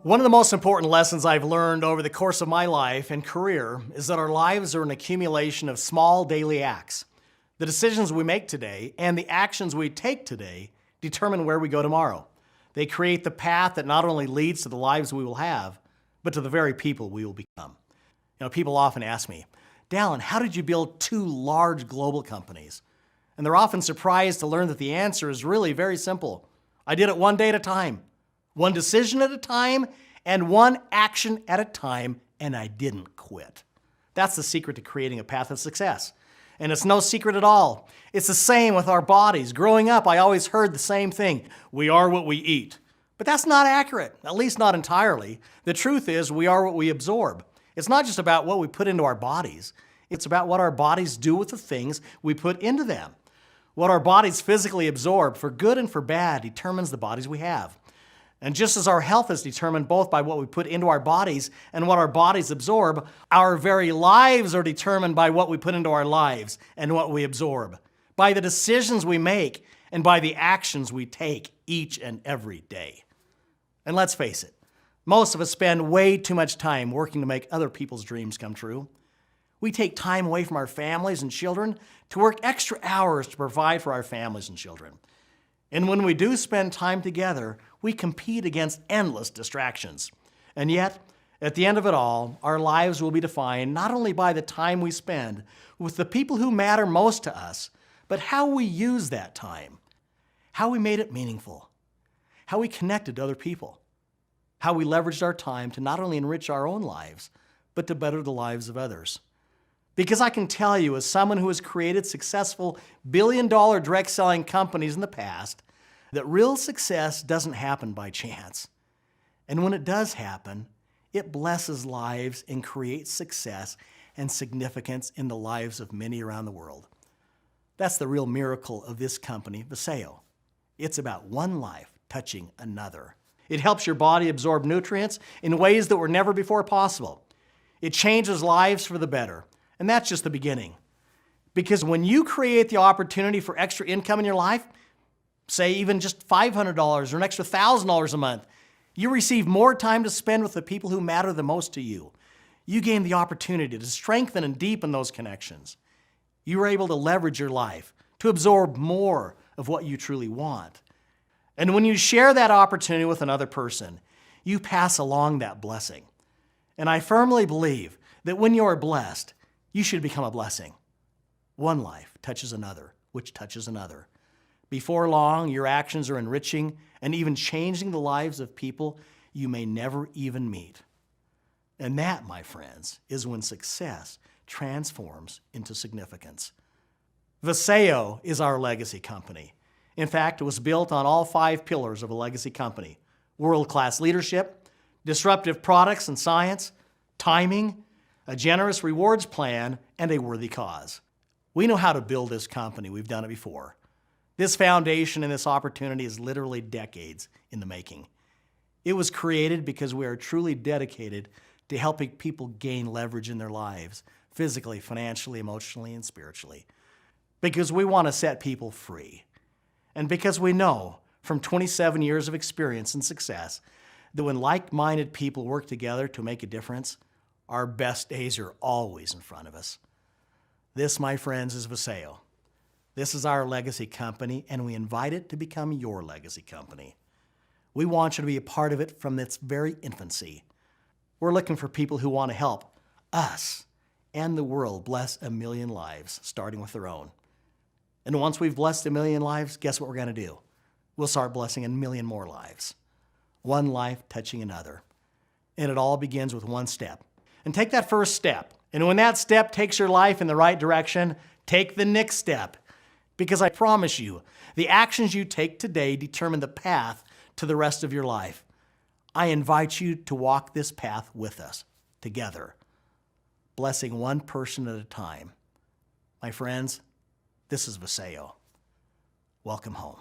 One of the most important lessons I've learned over the course of my life and career is that our lives are an accumulation of small daily acts. The decisions we make today and the actions we take today determine where we go tomorrow. They create the path that not only leads to the lives we will have, but to the very people we will become. People often ask me, Dallin, how did you build two large global companies? And they're often surprised to learn that the answer is really very simple. I did it one day at a time. One decision at a time, and one action at a time, and I didn't quit. That's the secret to creating a path of success. And it's no secret at all. It's the same with our bodies. Growing up, I always heard the same thing. We are what we eat. But that's not accurate, at least not entirely. The truth is we are what we absorb. It's not just about what we put into our bodies. It's about what our bodies do with the things we put into them. What our bodies physically absorb, for good and for bad, determines the bodies we have. And just as our health is determined both by what we put into our bodies and what our bodies absorb, our very lives are determined by what we put into our lives and what we absorb, by the decisions we make and by the actions we take each and every day. And let's face it, most of us spend way too much time working to make other people's dreams come true. We take time away from our families and children to work extra hours to provide for our families and children. And when we do spend time together, we compete against endless distractions. And yet, at the end of it all, our lives will be defined not only by the time we spend with the people who matter most to us, but how we use that time, how we made it meaningful, how we connected to other people, how we leveraged our time to not only enrich our own lives, but to better the lives of others. Because I can tell you, as someone who has created successful billion-dollar direct-selling companies in the past, that real success doesn't happen by chance. And when it does happen, it blesses lives and creates success and significance in the lives of many around the world. That's the real miracle of this company, Vasayo. It's about one life touching another. It helps your body absorb nutrients in ways that were never before possible. It changes lives for the better. And that's just the beginning. Because when you create the opportunity for extra income in your life, say even just $500 or an extra $1,000 a month, you receive more time to spend with the people who matter the most to you. You gain the opportunity to strengthen and deepen those connections. You are able to leverage your life to absorb more of what you truly want. And when you share that opportunity with another person, you pass along that blessing. And I firmly believe that when you are blessed, you should become a blessing. One life touches another, which touches another. Before long, your actions are enriching and even changing the lives of people you may never even meet. And that, my friends, is when success transforms into significance. Vasayo is our legacy company. In fact, it was built on all 5 pillars of a legacy company: world-class leadership, disruptive products and science, timing, a generous rewards plan, and a worthy cause. We know how to build this company. We've done it before. This foundation and this opportunity is literally decades in the making. It was created because we are truly dedicated to helping people gain leverage in their lives, physically, financially, emotionally, and spiritually. Because we want to set people free. And because we know from 27 years of experience and success that when like-minded people work together to make a difference, our best days are always in front of us. This, my friends, is Vasayo. This is our legacy company, and we invite it to become your legacy company. We want you to be a part of it from its very infancy. We're looking for people who want to help us and the world bless 1 million lives, starting with their own. And once we've blessed 1 million lives, guess what we're going to do? We'll start blessing 1 million more lives. One life touching another. And it all begins with one step. And take that first step. And when that step takes your life in the right direction, take the next step. Because I promise you, the actions you take today determine the path to the rest of your life. I invite you to walk this path with us, together, blessing one person at a time. My friends, this is Vasayo. Welcome home.